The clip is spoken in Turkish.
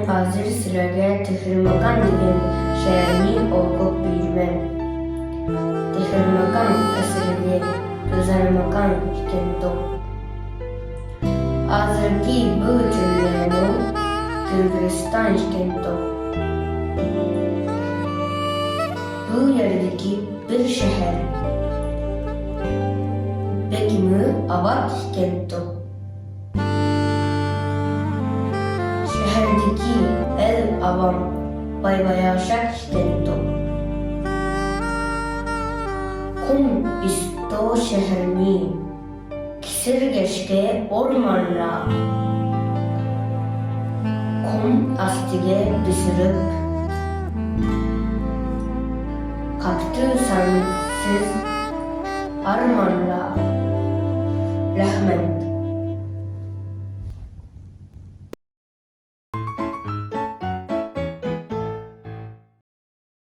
azir sırage Tehirmakan деген şehirni okup büyümen. Tehirmakan asırge Tuzarmakan kento. Azırki bu cümleni Gürcistan kento. Bu yerdeki bir şehir. Begimi Avat kento. Şehirdeki el avam baybayaşak kento. Kum isto şehirni Kisirgeşke ormanla kum astige düşürüp kaptı sensiz armanla rahmet